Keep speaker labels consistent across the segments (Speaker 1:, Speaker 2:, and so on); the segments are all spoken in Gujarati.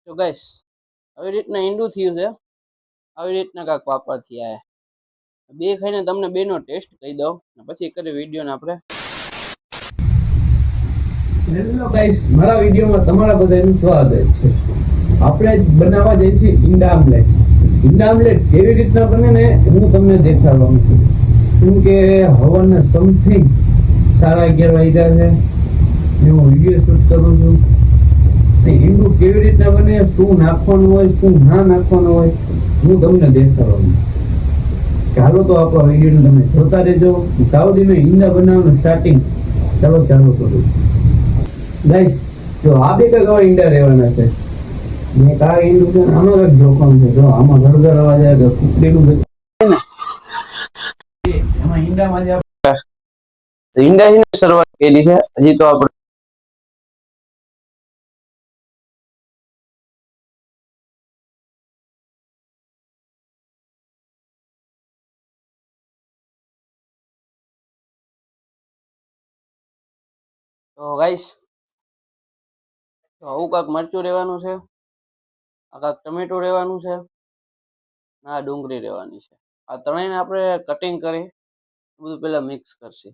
Speaker 1: તો ગાઈસ આવી રીતના ઈંડું થયું છે, આવી રીતના કાંક પાપડ થયા. બે ખાઈને તમને બેનો ટેસ્ટ કહી દઉં ને પછી કરી વિડીયોને આપણે.
Speaker 2: હેલો ગાઈસ, મારા વિડીયોમાં તમારા બધાનું સ્વાગત છે. આપણે બનાવવા જઈશું ઈંડા આમલેટ. ઈંડા આમલેટ કેવી રીતના બને ને હું તમને દેખાડવાનું છું. કેમ કે હવાના સમથિંગ 11:30 વાગ્યા છે ને હું વિડીયો શૂટ કરું છું. ઈંડું કેવી રીતના બને, શું નાખવાનું હોય, શું ના નાખવાનું હોય, હું તમને દેખાડવાનું. ચાલો તો આપણા વિડીયોને તમે જોતા રહેજો. તાવદી મેં ઈંડા બનાવવાનું સ્ટાર્ટિંગ ચાલો કરું છું. ગાઈસ જો આ બે કઈ ઈંડા રહેવાના છે. મેં કા ઈંડું છે આમાં કઈક જોખમ છે. જો આમાં ઘર અવાજ આવે કે કુકડીનું એમાં ઈંડામાં જે
Speaker 1: ઈંડાની શરૂઆત કરી છે. હજી તો આપણે તો ગાઈસ આવું કાંક મરચું રહેવાનું છે, આ કાંક ટમેટું રહેવાનું છે, આ ડુંગળી રહેવાની છે. આ ત્રણેયને આપણે કટિંગ કરી બધું પહેલા મિક્સ કરશે,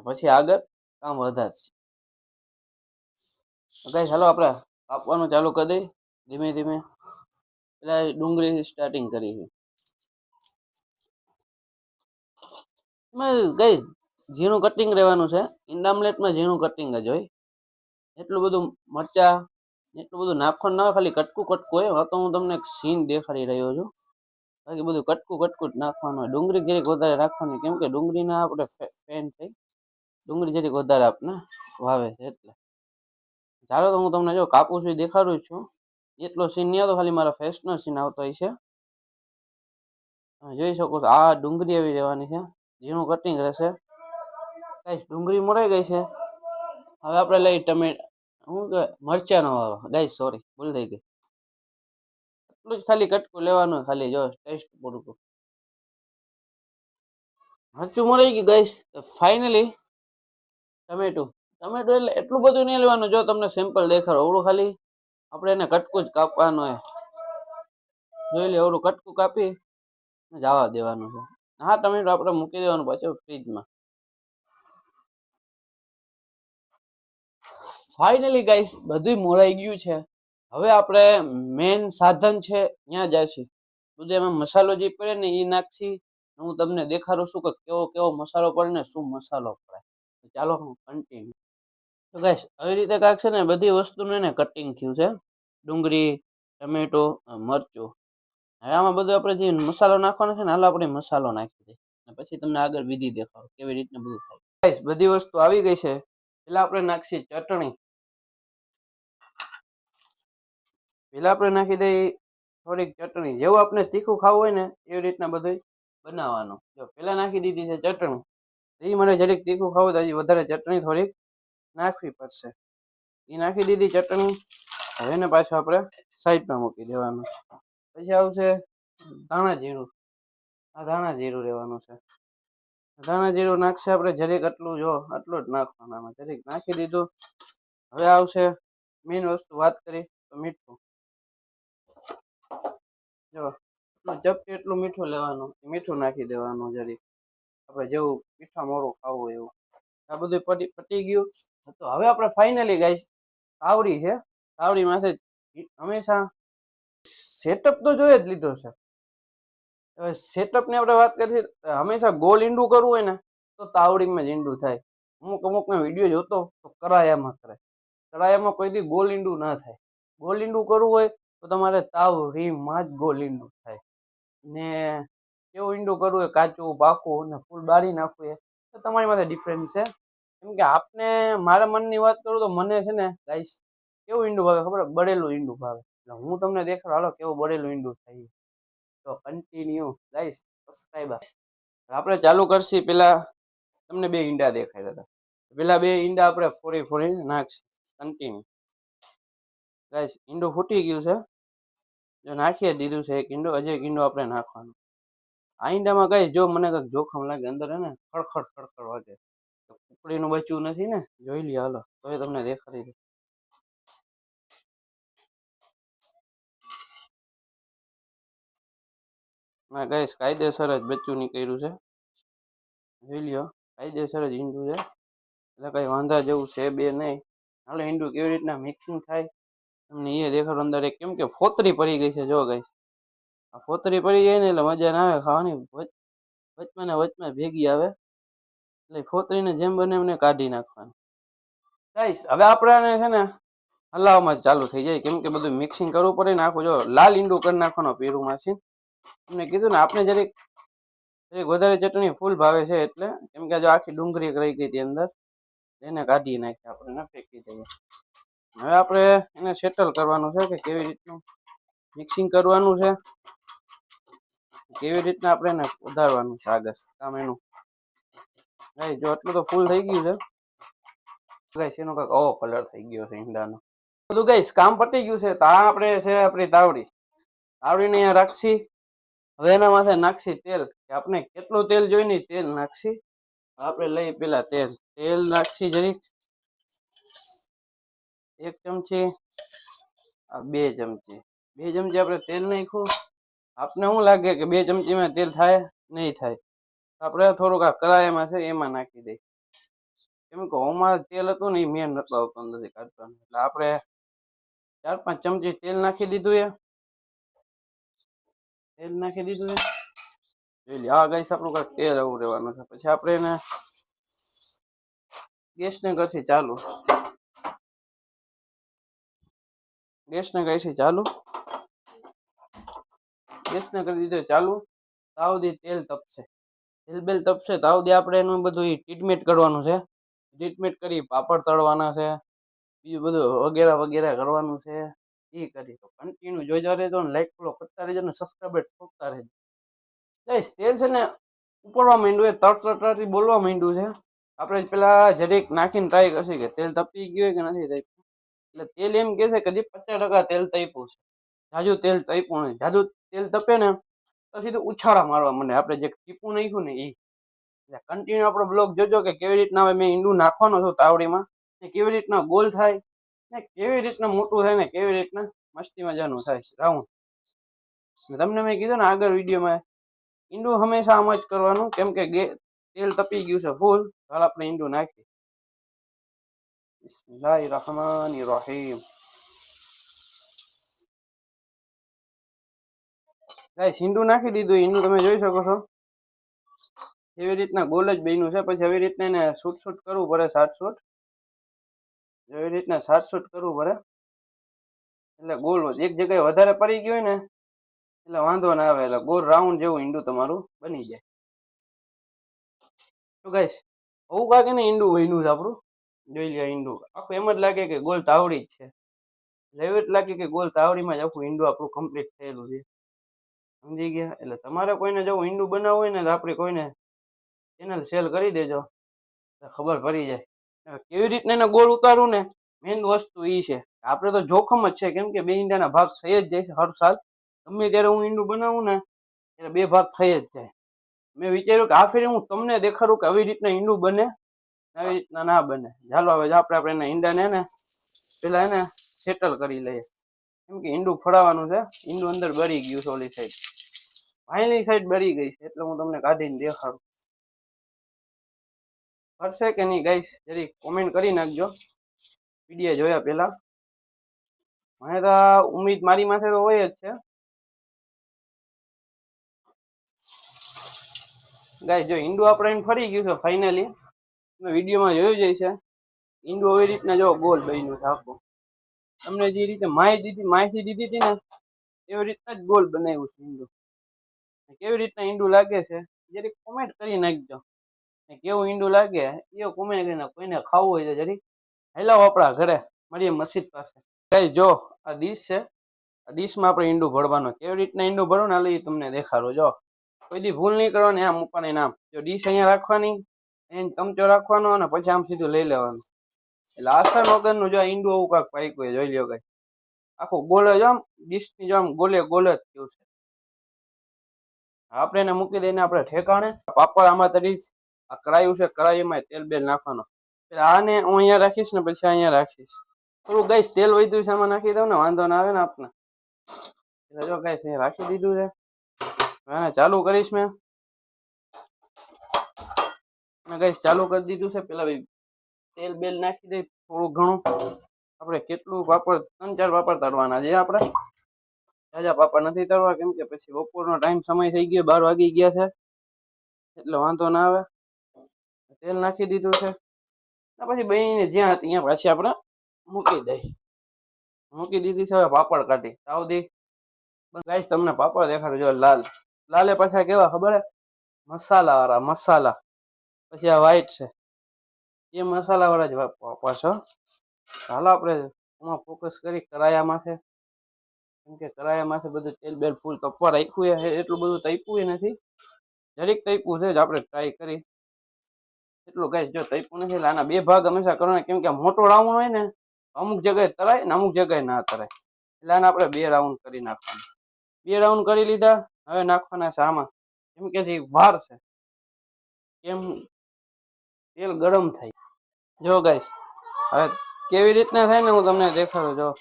Speaker 1: પછી આગળ કામ વધારશે. ગાઈસ હાલો આપણે કાપવાનું ચાલુ કરી દઈએ ધીમે ધીમે. પેલા ડુંગળી સ્ટાર્ટિંગ કરી છે. ગાઈસ ઝીણું કટિંગ રહેવાનું છે. ઈંડા આમલેટમાં ઝીણું કટિંગ જ હોય. એટલું બધું મરચા એટલું બધું નાખવાનું ના હોય, ખાલી કટકું કટકું હોય. તો હું તમને એક સીન દેખાડી રહ્યો છું. બાકી બધું કટકું કટકું જ નાખવાનું હોય. ડુંગળી જરીક વધારે રાખવાની, કેમ કે ડુંગળીના આપણે ફેન થઈ, ડુંગળી જરીક વધારે આપણે વાવે છે એટલે. ચાલો તો હું તમને જો કાપું છું દેખાડું છું. એટલો સીન નહીં આવતો, ખાલી મારા ફેસનો સીન આવતો હોય છે. જોઈ શકો છો આ ડુંગળી આવી રહેવાની છે, ઝીણું કટિંગ રહેશે. ગાઈસ ડુંગળી મોરાઈ ગઈ છે. હવે આપણે લઈ શું કે મરચાનો વાવો. ગાઈસ સોરી ભૂલ થઈ ગઈ. એટલું જ ખાલી કટકું લેવાનું, ખાલી જો ટેસ્ટ પૂરતું. મરચું મરાઈ ગયું ગાઈસ. ફાઇનલી ટમેટું એટલે એટલું બધું નહીં લેવાનું. જો તમને સિમ્પલ દેખાડો ઓળું ખાલી આપણે એને કટકું જ કાપવાનું હોય. જોઈ લે ઓળું કટકું કાપી જવા દેવાનું છે. હા ટમેટું આપણે મૂકી દેવાનું પાછું ફ્રીજમાં. ફાઇનલી ગાઈસ બધું મોરાઈ ગયું છે. હવે આપણે મેન સાધન છે ત્યાં જઈશું. બધું એમાં મસાલો જે પડે ને એ નાખશી. હું તમને દેખાડું છું કે કેવો કેવો મસાલો પડે ને શું મસાલો પડે. ચાલો હું કન્ટિન્યુ. તો ગાઈસ આવી રીતે કાંક છે ને બધી વસ્તુનું એને કટિંગ થયું છે. ડુંગળી, ટમેટો, મરચું. હવે આમાં બધું આપણે જે મસાલો નાખવાનો છે ને હાલ આપણે મસાલો નાખી દઈએ. પછી તમને આગળ વિધિ દેખાડો કેવી રીતના બધું થાય. ગાઈસ બધી વસ્તુ આવી ગઈ છે. પેલા આપણે નાખીએ ચટણી. પેલા આપણે નાખી દઈએ થોડીક ચટણી. જેવું આપણે તીખું ખાવું હોય ને એવી રીતના બધું બનાવવાનું. જો પેલા નાખી દીધી છે ચટણી. એ મને જરીક તીખું ખાવું તો હજી વધારે ચટણી થોડીક નાખવી પડશે. એ નાખી દીધી ચટણી. હવે એને પાછું આપણે સાઈડમાં મૂકી દેવાનું. પછી આવશે ધાણા જીરું. આ ધાણા જીરું રહેવાનું છે. ધાણા જીરું નાખશે આપણે જરીક આટલું, જો આટલું જ નાખવાનું. જરીક નાખી દીધું. હવે આવશે મેઇન વસ્તુ વાત કરી તો મીઠું. જો ચપટી એટલું મીઠું લેવાનું, મીઠું નાખી દેવાનું જરીક. આપણે જેવું મીઠા મોરું ખાવું હોય એવું. આ બધું પટી ગયું. તો હવે આપણે ફાઇનલી ગાઈસ તાવડી છે. તાવડી માથે હંમેશા સેટઅપ તો જોઈએ જ લીધો છે. હવે સેટઅપની આપણે વાત કરીએ, હંમેશા ગોલ ઈંડું કરવું હોય ને તો તાવડીમાં જ ઈંડું થાય. અમુક મેં વિડીયો જોતો તો કરાયામાં કરે. કરાયામાં કોઈ દી ગોલ ઈંડું ના થાય. ગોલ ઈંડું કરવું હોય તો તમારે તાવડીમાં જ ગોલ ઈંડું થાય. ને કેવું ઈંડું કરવું હોય, કાચું, પાકું ને ફૂલ બાળી નાખવું તો તમારી માટે ડિફરન્સ છે. કેમ કે આપને મારા મનની વાત કરું તો મને છે ને ગાઈસ કેવું ઈંડું ભાવે ખબર? બળેલું ઈંડું ભાવે. એટલે હું તમને દેખાડું હાલો કેવું બળેલું ઈંડું થાય. તો કન્ટિન્યુ ગાઈસ સબસ્ક્રાઇબ. આપણે ચાલુ કરશી. પેલા તમને બે ઈંડા દેખાય હતા. પેલા બે ઈંડા આપણે ફોડી નાખશું. કન્ટિન્યુ ગાઈસ ઈંડું ફૂટી ગયું છે. જો નાખીએ દીધું છે એક ઈંડો. હજી એક ઈંડો આપણે નાખવાનું. આ ઈંડામાં ગાઈસ જો મને કંઈક જોખમ લાગે અંદર હે ને ખડખડ વાગે. કુકડીનું બચ્ચું નથી ને, જોઈ લ્યો હાલો તો તમને દેખાડી દે. ના ગાઈસ કાયદેસર જ બચ્ચું નીકળ્યું છે, જોઈ લ્યો કાયદેસર જ ઈંડું છે, એટલે કઈ વાંધા જેવું છે બે નહીં. હાલો ઈંડું કેવી રીતના મિક્સિંગ થાય તમને એ દેખાડો અંદર. કેમ કે ફોતરી પડી ગઈ છે જો ગાઈસ, આ ફોતરી પડી જાય ને એટલે મજા ના આવે ખાવાની, વચમાં ને વચમાં ભેગી આવે એટલે ફોતરીને જેમ બને એમને કાઢી નાખવાની. ગાઈસ હવે આપણે છે ને હલાવવામાં જ ચાલુ થઈ જાય, કેમ કે બધું મિક્સિંગ કરવું પડે ને. આખું જો લાલ ઈંડું કરી નાખવાનો પીરુંમાંથી. તમને કીધું ને આપણે જરીક વધારે ચટણી ફૂલ ભાવે છે એટલે, કેમ કે જો આખી ડુંગળી રહી ગઈ હતી અંદર, એને કાઢી નાખી આપણે, ન ફેંકી દઈએ. હવે આપણે એને સેટલ કરવાનું છે કે કેવી રીતનું મિક્સિંગ કરવાનું છે, કેવી રીતના આપણે એને વધારવાનું છે આગળ કામ એનું. જો આટલું તો ફૂલ થઈ ગયું છે ગાઈસ, એનો કંઈક આવો કલર થઈ ગયો છે ઈંડાનો. બધું ગાઈસ કામ પતી ગયું છે. તો આ આપણે છે આપણી તાવડી, તાવડીને અહીંયા રાખશી. હવે એના માથે નાખશી તેલ, કે આપણે કેટલું તેલ જોઈને તેલ નાખશી. આપણે લઈ પેલા તેલ નાખશી જરીક, 1 ચમચી, આ 2 ચમચી, 2 ચમચી આપણે તેલ નાખ્યું. આપને શું લાગે કે 2 ચમચીમાં તેલ થાય? નહીં થાય. આપણે થોડુંક આ કડાઈમાં છે એમાં નાખી દઈએ, કેમ કે ઓમાં તેલ હતું ને એ મેં નતો આવતો નથી કાઢવાનું, એટલે આપણે 4-5 ચમચી તેલ નાખી દીધું છે. તેલ નાખી દીધું છે, જોઈ લે. આ ગાઈસ આપણું કાંઈક તેલ આવું રહેવાનું છે. પછી આપણે એને ગેસને કરશી ચાલુ, ગેસને કરીશી ચાલુ, ગેસને કરી દીધો ચાલુ. તાવ દી તેલ તપશે, તેલ બેલ તપશે તાવ દી આપણે એનું બધું ટ્રીટમેન્ટ કરવાનું છે. ટ્રીટમેન્ટ કરી પાપડ તળવાના છે, બીજું બધું વગેરે વગેરે કરવાનું છે. એ કરી તો કન્ટિન્યુ જોઈતા રહેજો ને, લાઈક ફોલો કરતા રહેજો ને સબસ્ક્રાઈબર ઠોકતા રહેજો. ગાઈસ તેલ છે ને ઉપડવા માંડ્યું, એ તરતરથી બોલવા માંડ્યું છે. આપણે પેલા જરીક નાખીને ટ્રાય કરશી કે તેલ તપી ગયું કે નથી તપ્યું. એટલે તેલ એમ કે છે કે હજી 50% તેલ તપ્યું છે, જાજુ તેલ તપ્યું નહીં. જાજુ તેલ તપે ને તો સીધું ઉછાળા મારવા માંડે, આપણે જે ટીપું નાખ્યું ને એ. એટલે કન્ટિન્યુ આપણો બ્લોગ જોજો કે કેવી રીતના હવે મેં ઈંડું નાખવાનો છું તાવડીમાં, ને કેવી રીતના ગોલ થાય, ને કેવી રીતના મોટું થાય, ને કેવી રીતના મસ્તી મજાનું થાય રાઉન્ડ. તમને મેં કીધું ને આગળ વિડીયોમાં, ઈંડું હંમેશા આમ જ કરવાનું, કેમ કે તેલ તપી ગયું છે ફૂલ. હાલ આપણે ઈંડું નાખી. બિસ્મિલ્લાહિર રહમાનિર રહીમ. ગાઈસ ઈંડું નાખી દીધું. ઈંડું તમે જોઈ શકો છો એવી રીતના ગોલ જ બન્યું છે. પછી એવી રીતના એને શૂટ કરવું પડે, 7 એવી રીતના 7 કરવું પડે, એટલે ગોળ એક જગ્યાએ વધારે પડી ગયું હોય ને એટલે વાંધો ના આવે, એટલે ગોળ રાઉન્ડ જેવું ઈંડું તમારું બની જાય. તો ગાઈસ આવું કાંઈક ને ઈંડું બન્યું છે આપણું, જોઈ લે. ઈંડું આખું એમ જ લાગે કે ગોલ તાવડી જ છે, એટલે એવું જ લાગે કે ગોલ તાવડીમાં જ આખું ઈંડું આપણું કમ્પ્લીટ થયેલું છે. સમજી ગયા? એટલે તમારે કોઈને જો ઈંડું બનાવવું હોય ને તો આપણે કોઈને ચેનલ સેલ કરી દેજો, ખબર પડી જાય કેવી રીતના એને ગોળ ઉતારવું ને. મેઇન વસ્તુ એ છે, આપણે તો જોખમ જ છે, કેમ કે 2 ઈંડાના ભાગ થઈ જ જાય છે હર સાલ. ગમે ત્યારે હું ઈંડું બનાવું ને ત્યારે 2 ભાગ થઈ જ જાય. મેં વિચાર્યું કે આ ફેરે હું તમને દેખાડું કે આવી રીતના ઈંડું બને, આવી રીતના ના બને. ચાલો હવે આપણે એના ઈંડાને ને પેલા એને સેટલ કરી લઈએ, કેમ કે ઈંડું ફળાવાનું છે. ઈંડું અંદર બળી ગયું છે, ઓલી સાઈડ વાયલી સાઈડ બળી ગઈ છે, એટલે હું તમને કાઢીને દેખાડું. કરશે કે નહીં ગાઈસ જરી કોમેન્ટ કરી નાખજો વિડીયો જોયા પેલા. મને તો ઉમ્મીદ મારી માથે તો હોય જ છે ગાઈસ. જો ઈંડું આપણે ફરી ગયું છે ફાઇનલી, તમે વિડીયોમાં જોયું જાય છે. ઈંડું આવી રીતના જો ગોલ બન્યું છે આખું. તમને જે રીતે માહિતી દીધી હતી ને એવી રીતના જ ગોલ બનાવ્યું છે ઈંડું. કેવી રીતના ઈંડું લાગે છે જરીક કોમેન્ટ કરી નાખજો, કેવું ઈંડું લાગે એ કોમેન્ટ કરીને. કોઈને ખાવું હોય તો જરીક હેલાવ આપણા ઘરે મળીએ મસ્જિદ પાસે. ગાઈસ જો આ ડીશ છે, આ ડીશમાં આપણે ઈંડું ભરવાનું. કેવી રીતના ઈંડું ભરવું ને હાલ એ તમને દેખાડો. જો કોઈ દી ભૂલ નહીં કરવાની, આમ મૂકવાની નામ. જો ડીશ અહીંયા રાખવાની, એને ચમચો રાખવાનો અને પછી આમ સીધું લઈ લેવાનું. એટલે આસન વગરનું જો ઈંડું આવું કાંઈક પાક્યું જોઈ લ્યો ગાઈસ. આખું ગોળ જ આમ ડીશની જો આમ ગોલે ગોલ જ થયું છે. આપણે એને મૂકી દઈને આપણે ઠેકાણે પાપડ આમાં તરીશ. આ કડાયું છે, કડાઈમાં તેલ બેલ નાખવાનો. આને હું અહીંયા રાખીશ ને પછી અહીંયા રાખીશ. થોડું ગાઈસ તેલ વધ્યું છે આમાં નાખી દઉં ને વાંધો ના આવે ને આપને. એટલે જો ગાઈસ અહીંયા રાખી દીધું છે. એને ચાલુ કરીશ મેં અને ગાઈસ ચાલુ કરી દીધું છે. પેલા તેલ બેલ નાખી દઈ થોડું ઘણું. આપણે કેટલું પાપડ 3-4 પાપડ તળવાના છે આપણે. જાજા પાપડ નથી તળવા કેમ કે પછી બપોરનો ટાઈમ સમય થઈ ગયો, 12 વાગી ગયા છે એટલે વાંધો ના આવે. તેલ નાખી દીધું છે પછી બહીને જ્યાં હતી ત્યાં પાછી આપણે મૂકી દીધી છે. હવે પાપડ કાઢી તાવ દે. ગાઈસ તમને પાપડ દેખાડું જો લાલ લાલે પાછા કેવા ખબર હે મસાલા વાળા મસાલા. પછી આ વ્હાઈટ છે એ મસાલા વાળા જ પાછો. ચાલો આપણે એમાં ફોકસ કરી કરાયામાં છે કેમ કે કરાયામાં છે બધું તેલ બેલ ફૂલ તપવા રાખ્યું છે. એટલું બધું તપ્યું નથી, જરીક તપ્યું છે જ. આપણે ટ્રાય કરી એટલું ગાઈસ. જો તપ્યું નથી એટલે આના 2 ભાગ હંમેશા કરવાના કેમ કે મોટો રાઉન્ડ હોય ને અમુક જગ્યાએ તરાય ને અમુક જગ્યાએ ના તરાય એટલે આને આપણે 2 રાઉન્ડ કરી નાખવાના. 2 રાઉન્ડ કરી લીધા. હવે નાખવાના છે આમાં કેમ કે જે વાર છે કેમ તેલ ગરમ થાય. જો ગાઈસ હવે કેવી રીતના થાય ને હું તમને દેખાડું.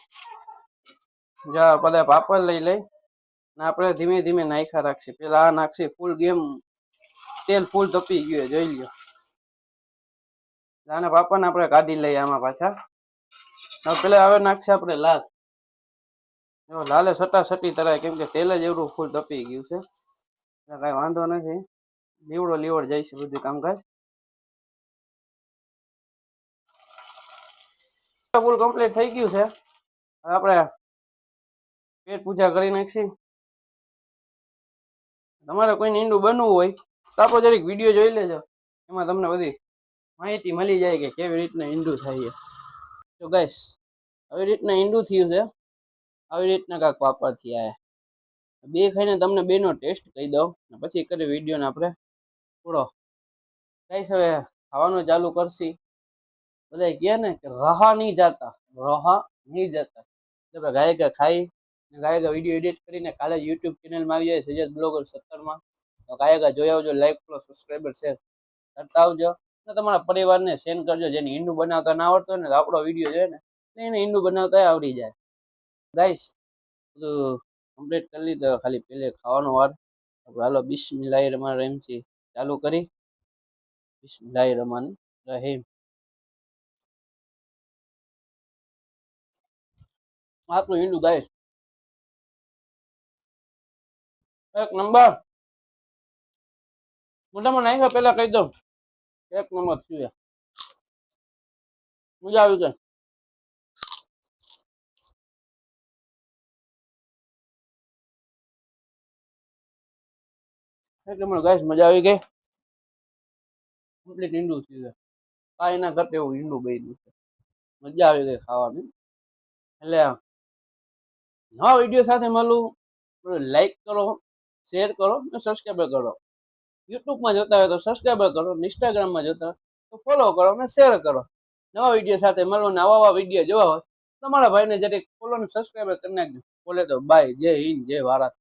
Speaker 1: જો બધા પાપડ લઈ ને આપણે ધીમે ધીમે નાખ્યા રાખીએ. પેલા આ નાખશે ફૂલ ગેમ તેલ ફૂલ તપી ગયું જોઈ લ્યો. આને પાપડ આપણે કાઢી લઈએ આમાં પાછા. હવે પેલા હવે નાખશે આપણે લાલ. જો લાલે સટાસટી તરાય કેમ કે તેલ જ એવું ફૂલ તપી ગયું છે એટલે કઈ વાંધો નથી. લીવડ જાય છે બધું કામકાજ. ફૂલ કમ્પ્લીટ થઈ ગયું છે. હવે આપણે પેટ પૂજા કરી નાખશી. તમારે કોઈને ઈંડું બનવું હોય તો આપણો જરીક વિડીયો જોઈ લેજો. એમાં તમને બધી માહિતી મળી જાય કે કેવી રીતના ઈંડું થાય. તો ગાઈસ આવી રીતના ઈંડું થયું છે. આવી રીતના કાંક પાપડ થયા. 2 ખાઈને તમને 2નો ટેસ્ટ કહી દઉં પછી કરી વિડીયોને આપણે પૂરો. ગાઈસ હવે ખાવાનું ચાલુ કરશી. બધા કહે ને કે રહા નહીં જતા એટલે ગાયકા ખાઈ ગાયકા વિડીયો એડિટ કરીને કાલે યુટ્યુબ ચેનલમાં આવી જાય સજ્જદ બ્લોગર 17માં. તો ગાયકા જોઈ આવજો. લાઈક ફોલો સબસ્ક્રાઈબર શેર કરતા આવજો અને તમારા પરિવારને સેન્ડ કરજો. જેને ઈંડું બનાવતા ના આવડતો હોય ને આપણો વિડીયો જોઈએ ને એને ઈંડું બનાવતા આવડી જાય. ગાઈસ બધું કમ્પ્લીટ કરી લીધું. ખાલી પેલે ખાવાનો વાર. હાલો બિસ્મિલ્લાહિર્રહમાનિર્રહીમ ચાલુ કરી. બિસ્મિલ્લાહિર્રહમાનિર્રહીમ. આપણું ઈંડું ગાઈસ એક નંબર. મોટામાં નાખ્યા પેલા કહી દઉં એક નંબર થયું. મજા આવી ગઈ. એક નંબર ગાઈસ મજા આવી ગઈ. કમ્પ્લીટ ઈંડું થયું. કાંઈ ના કરતે એવું ઈંડું બન્યું છે. મજા આવી ગઈ ખાવાની. એટલે નવા વિડીયો સાથે મળું. લાઈક કરો, શેર કરો અને સબસ્ક્રાઈબ કરો. યુટ્યુબમાં જોતા હોય તો સબસ્ક્રાઈબ કરો, ઇન્સ્ટાગ્રામમાં જોતા હોય તો ફોલો કરો અને શેર કરો. નવા વિડીયો સાથે મળો ને આવા વિડીયો જોવા હોય તમારા ભાઈને જરીક ફોલો અને સબસ્ક્રાઈબ કરી નાખજો. બોલે તો બાય. જય હિન્દ, જય ભારત.